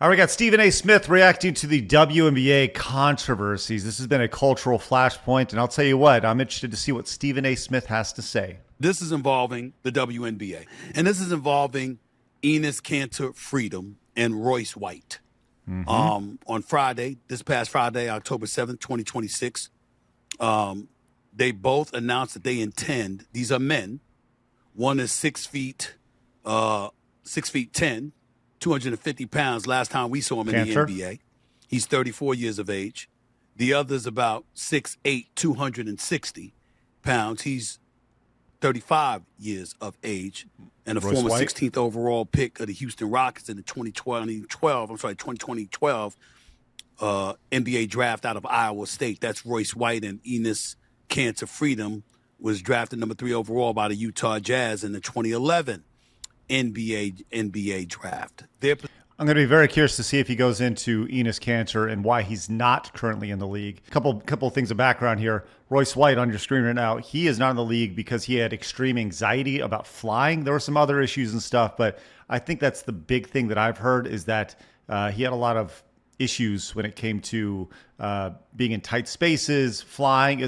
All right, we got Stephen A. Smith reacting to the WNBA controversies. This has been a cultural flashpoint, and I'll tell you what, I'm interested to see what Stephen A. Smith has to say. This is involving the WNBA, and this is involving Enes Kanter Freedom and Royce White. On Friday, this past Friday, October 7th, 2026, they both announced that they intend, these are men, one is 6 feet 10, 250 pounds last time we saw him in the NBA. He's 34 years of age. The other's about 6'8", 260 pounds. He's 35 years of age and a Royce former White. 16th overall pick of the Houston Rockets in the 2012 NBA draft out of Iowa State. That's Royce White. And Enes Kanter Freedom was drafted number 3 overall by the Utah Jazz in the 2011 NBA draft. I'm going to be very curious to see if he goes into Enes Kanter and why he's not currently in the league. Couple of things of background here. Royce White on your screen right now, he is not in the league because he had extreme anxiety about flying. There were some other issues and stuff, but I think that's the big thing that I've heard is that he had a lot of issues when it came to being in tight spaces, flying.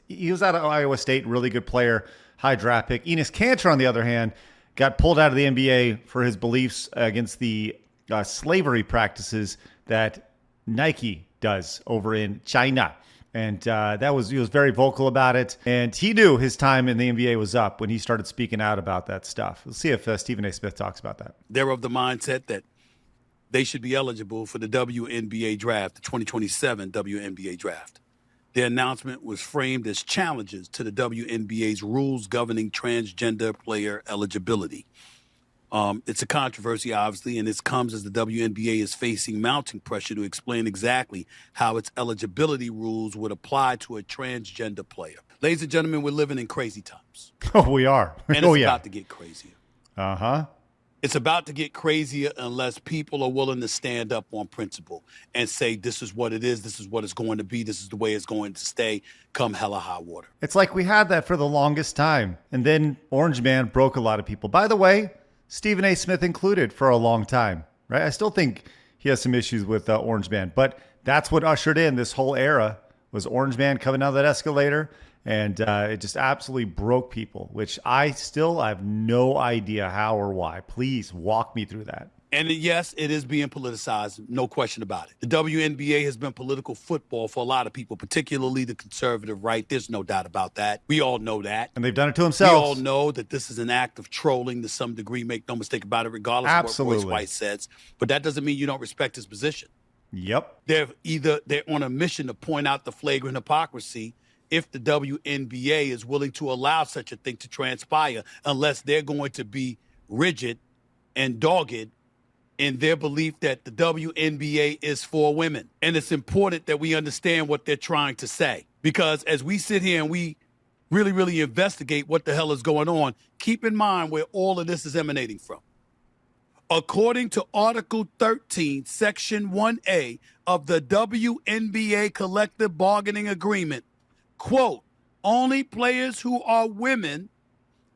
He was out of Iowa State, really good player, high draft pick. Enes Kanter, on the other hand, got pulled out of the NBA for his beliefs against the slavery practices that Nike does over in China. And he was very vocal about it. And he knew his time in the NBA was up when he started speaking out about that stuff. Let's see if Stephen A. Smith talks about that. They're of the mindset that they should be eligible for the WNBA draft, the 2027 WNBA draft. Their announcement was framed as challenges to the WNBA's rules governing transgender player eligibility. It's a controversy, obviously, and this comes as the WNBA is facing mounting pressure to explain exactly how its eligibility rules would apply to a transgender player. Ladies and gentlemen, we're living in crazy times. Oh, we are. And it's about to get crazier. Uh-huh. It's about to get crazier unless people are willing to stand up on principle and say, this is what it is, this is what it's going to be, this is the way it's going to stay, come hella high water. It's like we had that for the longest time. And then Orange Man broke a lot of people. By the way, Stephen A. Smith included for a long time, right? I still think he has some issues with Orange Man, but that's what ushered in this whole era was Orange Man coming down that escalator. And it just absolutely broke people, which I have no idea how or why. Please walk me through that. And yes, it is being politicized, no question about it. The WNBA has been political football for a lot of people, particularly the conservative right. There's no doubt about that. We all know that. And they've done it to themselves. We all know that this is an act of trolling to some degree. Make no mistake about it, regardless of what Royce White says. But that doesn't mean you don't respect his position. Yep. They're on a mission to point out the flagrant hypocrisy if the WNBA is willing to allow such a thing to transpire, unless they're going to be rigid and dogged in their belief that the WNBA is for women. And it's important that we understand what they're trying to say. Because as we sit here and we really, really investigate what the hell is going on, keep in mind where all of this is emanating from. According to Article 13, Section 1A of the WNBA Collective Bargaining Agreement, quote, only players who are women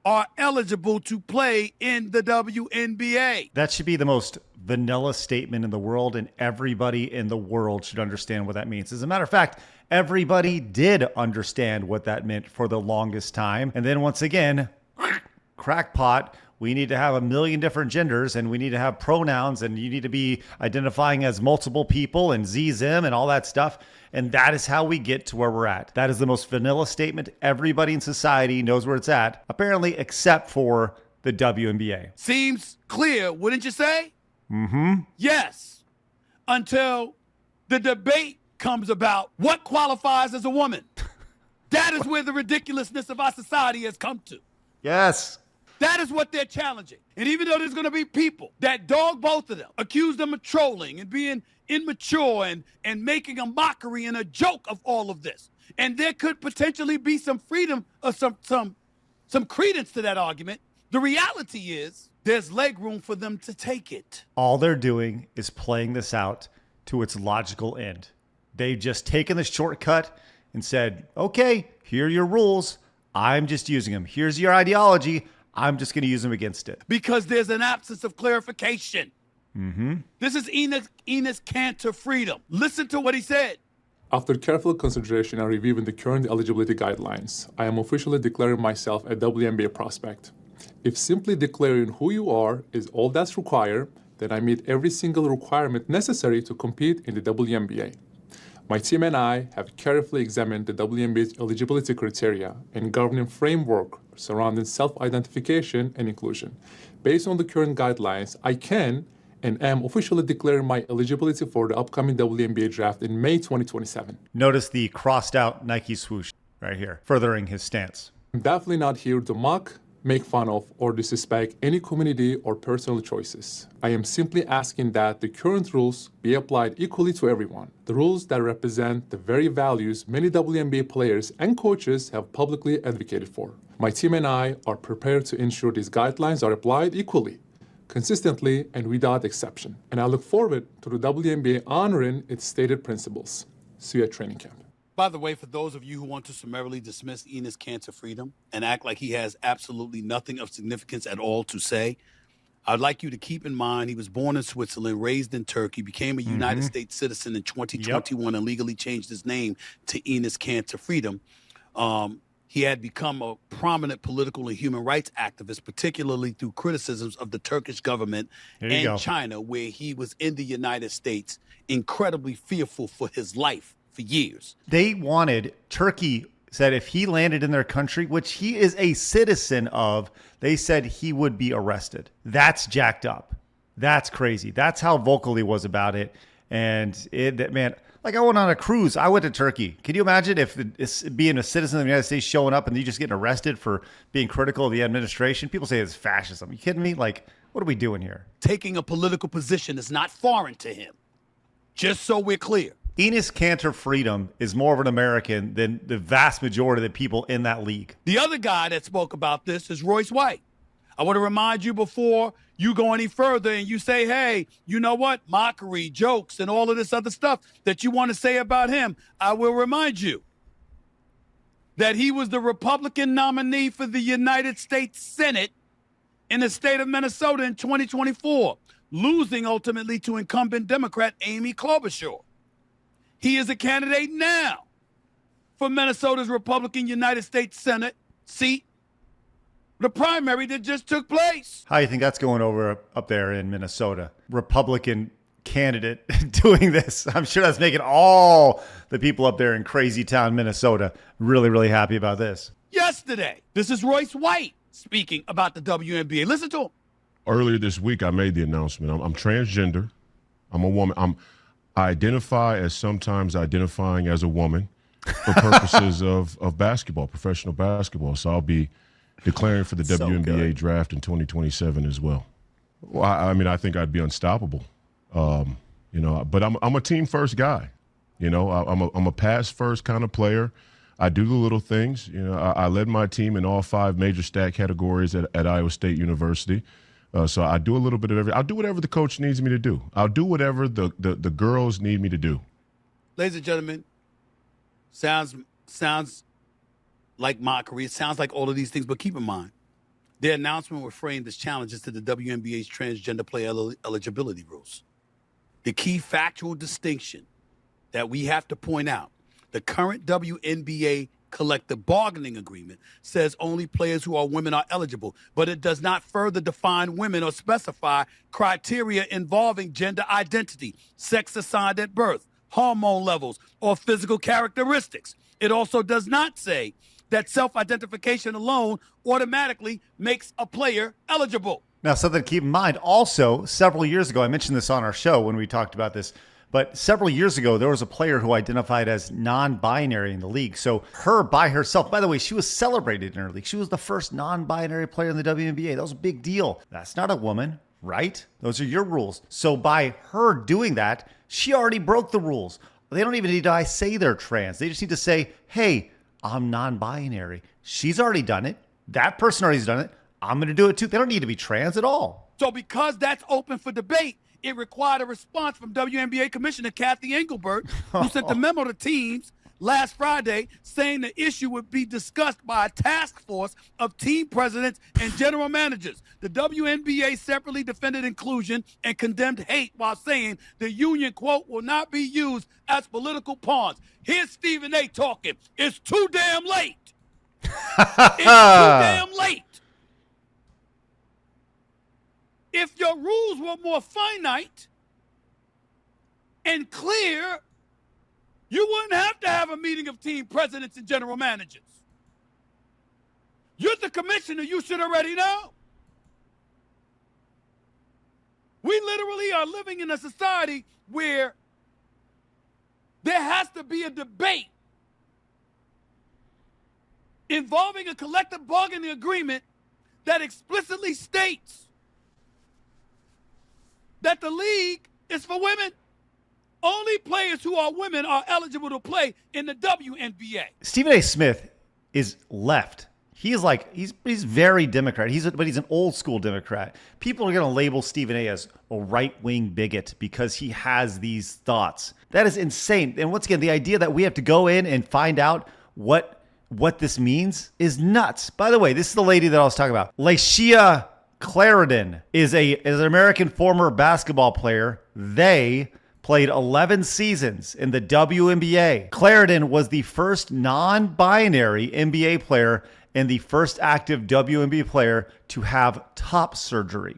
are eligible to play in the WNBA. That should be the most vanilla statement in the world, and everybody in the world should understand what that means. As a matter of fact, everybody did understand what that meant for the longest time. And then once again, crackpot, we need to have a million different genders, and we need to have pronouns, and you need to be identifying as multiple people and them and all that stuff. And that is how we get to where we're at. That is the most vanilla statement. Everybody in society knows where it's at, apparently, except for the WNBA. Seems clear, wouldn't you say? Mm-hmm. Yes. Until the debate comes about what qualifies as a woman. That is where the ridiculousness of our society has come to. Yes. That is what they're challenging. And even though there's going to be people that dog both of them, accuse them of trolling and being immature and making a mockery and a joke of all of this, and there could potentially be some freedom or some credence to that argument, the reality is there's leg room for them to take it. All they're doing is playing this out to its logical end. They've just taken the shortcut and said, okay, here are your rules. I'm just using them. Here's your ideology. I'm just going to use them against it. Because there's an absence of clarification. This is Enes Kanter Freedom. Listen to what he said. After careful consideration and reviewing the current eligibility guidelines, I am officially declaring myself a WNBA prospect. If simply declaring who you are is all that's required, then I meet every single requirement necessary to compete in the WNBA. My team and I have carefully examined the WNBA's eligibility criteria and governing framework surrounding self-identification and inclusion. Based on the current guidelines, I can and am officially declaring my eligibility for the upcoming WNBA Draft in May 2027. Notice the crossed out Nike swoosh right here, furthering his stance. I'm definitely not here to mock, make fun of, or disrespect any community or personal choices. I am simply asking that the current rules be applied equally to everyone. The rules that represent the very values many WNBA players and coaches have publicly advocated for. My team and I are prepared to ensure these guidelines are applied equally, consistently, and without exception. And I look forward to the WNBA honoring its stated principles. See you at training camp. By the way, for those of you who want to summarily dismiss Enes Kanter Freedom and act like he has absolutely nothing of significance at all to say, I'd like you to keep in mind he was born in Switzerland, raised in Turkey, became a United States citizen in 2021 and legally changed his name to Enes Kanter Freedom. He had become a prominent political and human rights activist, particularly through criticisms of the Turkish government and China, where he was in the United States, incredibly fearful for his life for years. They wanted, Turkey said if he landed in their country, which he is a citizen of, they said he would be arrested. That's jacked up. That's crazy. That's how vocal he was about it. And man, like I went on a cruise. I went to Turkey. Can you imagine if being a citizen of the United States showing up and you just getting arrested for being critical of the administration? People say it's fascism. Are you kidding me? Like, what are we doing here? Taking a political position is not foreign to him. Just so we're clear. Enes Kanter Freedom is more of an American than the vast majority of the people in that league. The other guy that spoke about this is Royce White. I want to remind you before you go any further and you say, hey, you know what? Mockery, jokes, and all of this other stuff that you want to say about him. I will remind you that he was the Republican nominee for the United States Senate in the state of Minnesota in 2024, losing ultimately to incumbent Democrat Amy Klobuchar. He is a candidate now for Minnesota's Republican United States Senate seat, the primary that just took place. How do you think that's going over up there in Minnesota? Republican candidate doing this. I'm sure that's making all the people up there in crazy town Minnesota really, really happy about this. Yesterday, this is Royce White speaking about the WNBA. Listen to him. Earlier this week, I made the announcement. I'm transgender. I'm a woman. I identify as sometimes identifying as a woman for purposes of basketball, professional basketball. So I'll be declaring for the WNBA draft in 2027 as well. Well, I mean, I think I'd be unstoppable, but I'm a team first guy. I'm a pass first kind of player. I do the little things. I led my team in all 5 major stat categories at Iowa State University. So I do a little bit of everything. I'll do whatever the coach needs me to do. I'll do whatever the girls need me to do. Ladies and gentlemen, sounds like mockery. It sounds like all of these things, but keep in mind, their announcement were framed as challenges to the WNBA's transgender player eligibility rules. The key factual distinction that we have to point out, the current WNBA collective bargaining agreement says only players who are women are eligible, but it does not further define women or specify criteria involving gender identity, sex assigned at birth, hormone levels, or physical characteristics. It also does not say that self-identification alone automatically makes a player eligible. Now, something to keep in mind also, several years ago, I mentioned this on our show when we talked about this, but several years ago, there was a player who identified as non-binary in the league. So her by herself, by the way, she was celebrated in her league. She was the first non-binary player in the WNBA. That was a big deal. That's not a woman, right? Those are your rules. So by her doing that, she already broke the rules. They don't even need to say they're trans. They just need to say, hey, I'm non-binary. She's already done it. That person already's done it. I'm going to do it too. They don't need to be trans at all. So because that's open for debate, it required a response from WNBA Commissioner Kathy Engelbert, who sent a memo to teams last Friday, saying the issue would be discussed by a task force of team presidents and general managers. The WNBA separately defended inclusion and condemned hate while saying the union, quote, will not be used as political pawns. Here's Stephen A. talking. It's too damn late. It's too damn late. If your rules were more finite and clear, you wouldn't have to have a meeting of team presidents and general managers. You're the commissioner. You should already know. We literally are living in a society where there has to be a debate involving a collective bargaining agreement that explicitly states that the league is for women. Only players who are women are eligible to play in the WNBA. Stephen A. Smith is left. He's very Democrat. But he's an old school Democrat. People are going to label Stephen A. as a right-wing bigot because he has these thoughts. That is insane. And once again, the idea that we have to go in and find out what this means is nuts. By the way, this is the lady that I was talking about. Layshia Clarendon is an American former basketball player. They played 11 seasons in the WNBA. Clarendon was the first non-binary NBA player and the first active WNBA player to have top surgery.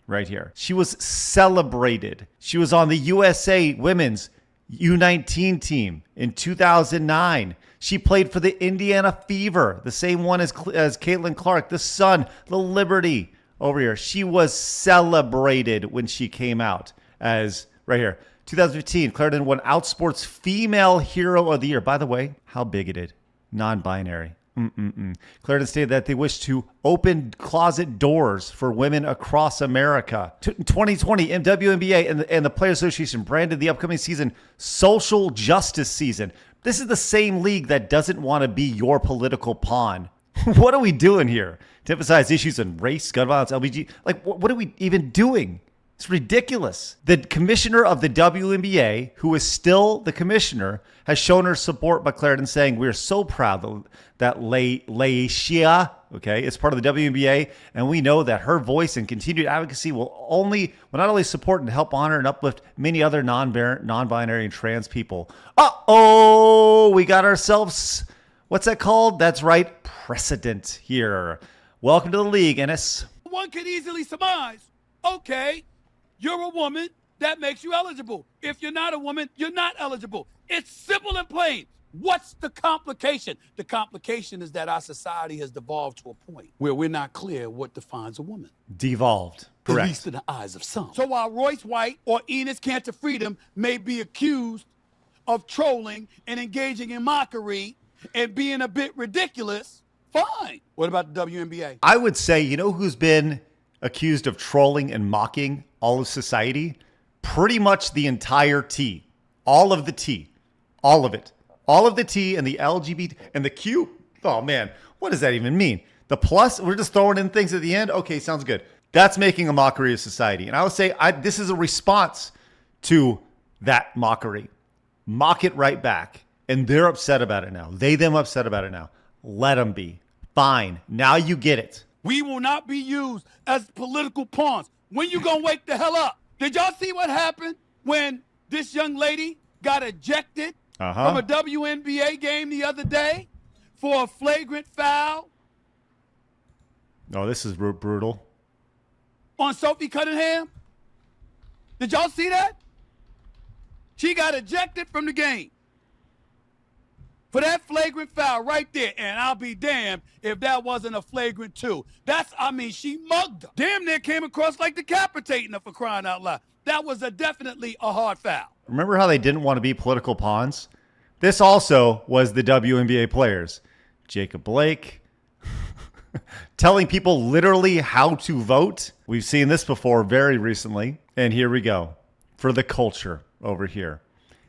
Right here. She was celebrated. She was on the USA Women's U19 team in 2009. She played for the Indiana Fever, the same one as Caitlin Clark, the Sun, the Liberty over here. She was celebrated when she came out as, right here, 2015, Clarendon won Outsport's Female Hero of the Year. By the way, how bigoted, non-binary. Clarendon stated that they wish to open closet doors for women across America. 2020, WNBA and the Players Association branded the upcoming season Social Justice Season. This is the same league that doesn't want to be your political pawn. What are we doing here? To emphasize issues in race, gun violence, LGBT, what are we even doing? It's ridiculous. The commissioner of the WNBA, who is still the commissioner, has shown her support by Clarendon saying, we're so proud that Layshia, is part of the WNBA, and we know that her voice and continued advocacy will not only support and help honor and uplift many other non-binary and trans people. We got ourselves, what's that called? That's right, precedent here. Welcome to the league, Enes. One could easily surmise, okay, you're a woman, that makes you eligible. If you're not a woman, you're not eligible. It's simple and plain. What's the complication? The complication is that our society has devolved to a point where we're not clear what defines a woman. Devolved. Correct. At least in the eyes of some. So while Royce White or Enes Kanter Freedom may be accused of trolling and engaging in mockery and being a bit ridiculous, fine. What about the WNBA? I would say, you know who's been accused of trolling and mocking all of society? Pretty much the entire T. All of the T. All of it. All of the T and the LGBT and the Q. Oh, man. What does that even mean? The plus, we're just throwing in things at the end? Okay, sounds good. That's making a mockery of society. And I would say this is a response to that mockery. Mock it right back. And they're upset about it now. Them upset about it now. Let them be. Fine. Now you get it. We will not be used as political pawns. When you gonna wake the hell up? Did y'all see what happened when this young lady got ejected from a WNBA game the other day for a flagrant foul? Oh, this is brutal. On Sophie Cunningham? Did y'all see that? She got ejected from the game for that flagrant foul right there. And I'll be damned if that wasn't a flagrant too. She mugged her. Damn near came across like decapitating her, for crying out loud. That was definitely a hard foul. Remember how they didn't want to be political pawns? This also was the WNBA players. Jacob Blake telling people literally how to vote. We've seen this before very recently. And here we go for the culture over here.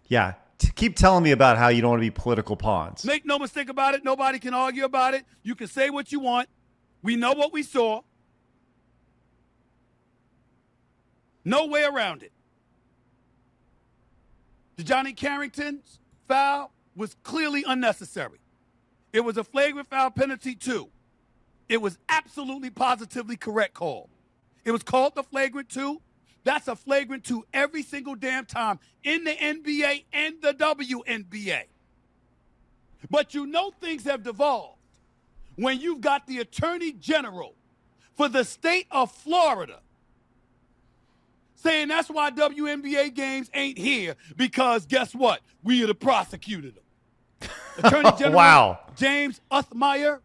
Yeah. Keep telling me about how you don't want to be political pawns. Make no mistake about it. Nobody can argue about it. You can say what you want. We know what we saw. No way around it. The Johnny Carrington's foul was clearly unnecessary. It was a flagrant foul penalty, too. It was absolutely positively correct call. It was called the flagrant 2. That's a flagrant 2 every single damn time in the NBA and the WNBA. But you know things have devolved when you've got the Attorney General for the state of Florida saying that's why WNBA games ain't here because guess what? We are the prosecutor. Attorney General Wow. James Uthmeyer.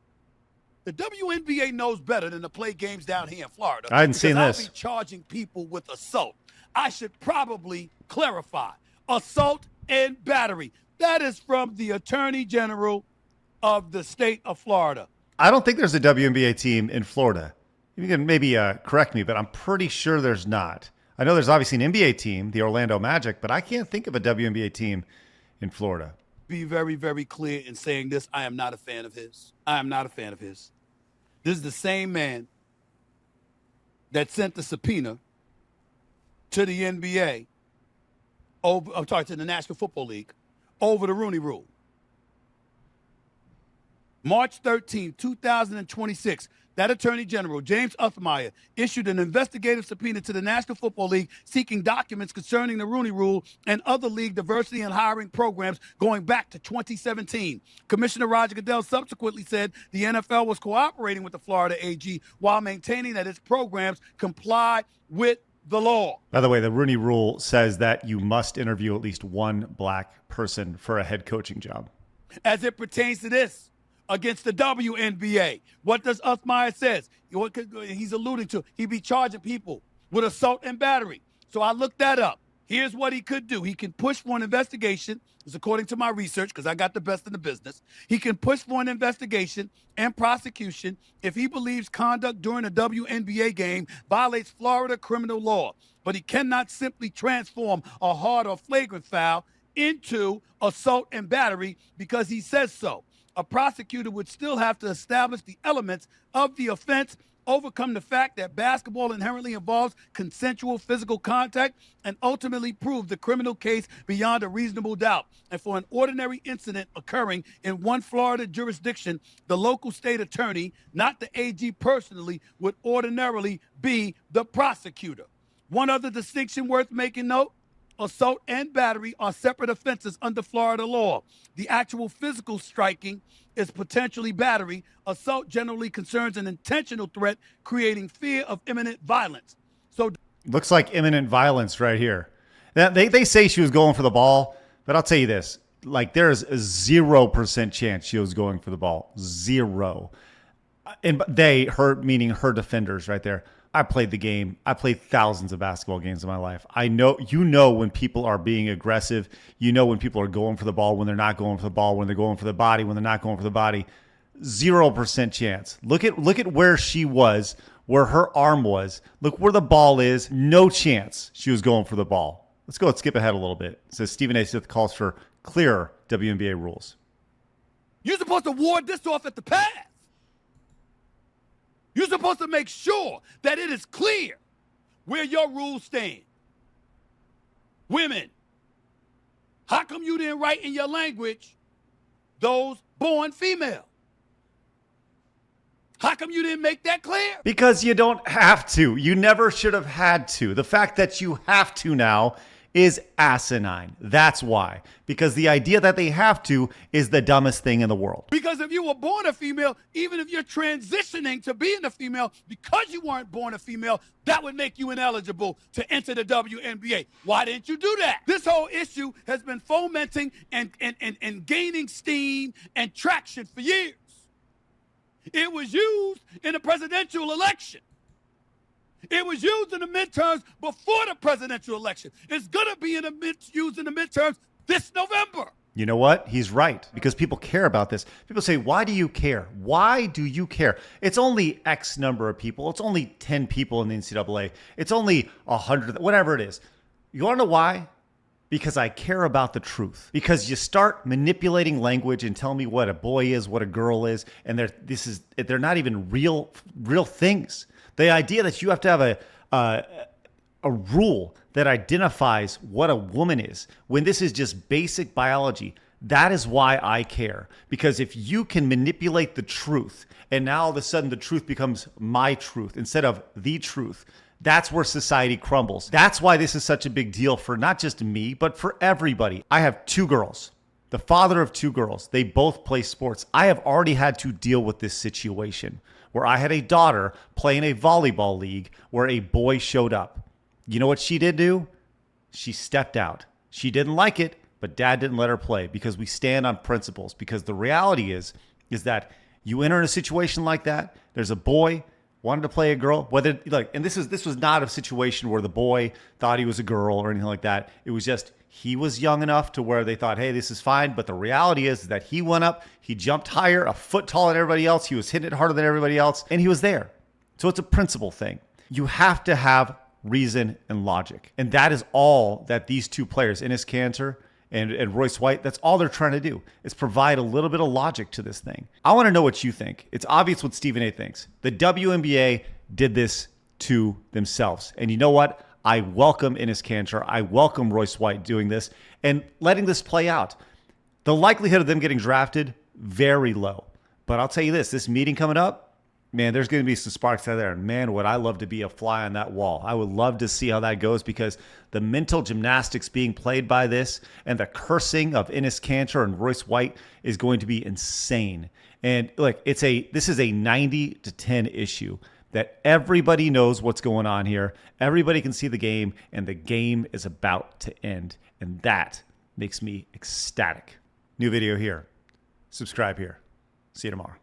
The WNBA knows better than to play games down here in Florida. I hadn't seen this. I'll be charging people with assault. I should probably clarify. Assault and battery. That is from the Attorney General of the state of Florida. I don't think there's a WNBA team in Florida. You can maybe correct me, but I'm pretty sure there's not. I know there's obviously an NBA team, the Orlando Magic, but I can't think of a WNBA team in Florida. Be very, very clear in saying this. I am not a fan of his. I am not a fan of his. This is the same man that sent the subpoena to the NBA, to the National Football League, over the Rooney Rule. March 13, 2026, that Attorney General, James Uthmeyer, issued an investigative subpoena to the National Football League seeking documents concerning the Rooney Rule and other league diversity and hiring programs going back to 2017. Commissioner Roger Goodell subsequently said the NFL was cooperating with the Florida AG while maintaining that its programs comply with the law. By the way, the Rooney Rule says that you must interview at least one black person for a head coaching job. As it pertains to this, against the WNBA. What does Uthmeyer says? What he's alluding to, he'd be charging people with assault and battery. So I looked that up. Here's what he could do. He can push for an investigation. It's according to my research, because I got the best in the business. He can push for an investigation and prosecution if he believes conduct during a WNBA game violates Florida criminal law. But he cannot simply transform a hard or flagrant foul into assault and battery because he says so. A prosecutor would still have to establish the elements of the offense, overcome the fact that basketball inherently involves consensual physical contact, and ultimately prove the criminal case beyond a reasonable doubt. And for an ordinary incident occurring in one Florida jurisdiction, the local state attorney, not the AG personally, would ordinarily be the prosecutor. One other distinction worth making note: assault and battery are separate offenses under Florida law. The actual physical striking is potentially battery. Assault generally concerns an intentional threat, creating fear of imminent violence. So, looks like imminent violence right here. Now, they say she was going for the ball, but I'll tell you this. Like, there is a 0% chance she was going for the ball. 0. And her, meaning her defenders right there. I played the game. I played thousands of basketball games in my life. I know, when people are being aggressive. You know when people are going for the ball, when they're not going for the ball, when they're going for the body, when they're not going for the body. 0% chance. Look at where she was, where her arm was. Look where the ball is. No chance she was going for the ball. Let's skip ahead a little bit. It says Stephen A. Smith calls for clearer WNBA rules. You're supposed to ward this off at the pass. You're supposed to make sure that it is clear where your rules stand. Women, how come you didn't write in your language those born female? How come you didn't make that clear? Because you don't have to. You never should have had to. The fact that you have to now is asinine. That's why. Because the idea that they have to is the dumbest thing in the world. Because if you were born a female, even if you're transitioning to being a female, because you weren't born a female, that would make you ineligible to enter the WNBA. Why didn't you do that? This whole issue has been fomenting and gaining steam and traction for years. It was used in the presidential election. It was used in the midterms before the presidential election. It's going to be used in the midterms this November. You know what? He's right, because people care about this. People say, why do you care? Why do you care? It's only X number of people. It's only 10 people in the NCAA. It's only 100, whatever it is. You want to know why? Because I care about the truth. Because you start manipulating language and telling me what a boy is, what a girl is, and they're not even real things. The idea that you have to have a rule that identifies what a woman is, when this is just basic biology. That is why I care. Because if you can manipulate the truth, and now all of a sudden the truth becomes my truth instead of the truth, that's where society crumbles. That's why this is such a big deal for not just me, but for everybody. I have 2 girls, the father of 2 girls. They both play sports. I have already had to deal with this situation where I had a daughter playing a volleyball league where a boy showed up. You know what she did do? She stepped out. She didn't like it, but dad didn't let her play because we stand on principles. Because the reality is that you enter in a situation like that, there's a boy wanted to play a girl, whether like, and this was not a situation where the boy thought he was a girl or anything like that. It was just he was young enough to where they thought, hey, this is fine. But the reality is that he went up, he jumped higher, a foot taller than everybody else. He was hitting it harder than everybody else, and he was there. So it's a principle thing. You have to have reason and logic. And that is all that these 2 players, Enes Kanter and Royce White, that's all they're trying to do is provide a little bit of logic to this thing. I want to know what you think. It's obvious what Stephen A thinks. The WNBA did this to themselves. And you know what? I welcome Enes Kanter. I welcome Royce White doing this and letting this play out. The likelihood of them getting drafted, very low. But I'll tell you this meeting coming up, man, there's going to be some sparks out there. And man, would I love to be a fly on that wall. I would love to see how that goes because the mental gymnastics being played by this and the cursing of Enes Kanter and Royce White is going to be insane. And like, this is a 90-10 issue that everybody knows what's going on here. Everybody can see the game, and the game is about to end. And that makes me ecstatic. New video here. Subscribe here. See you tomorrow.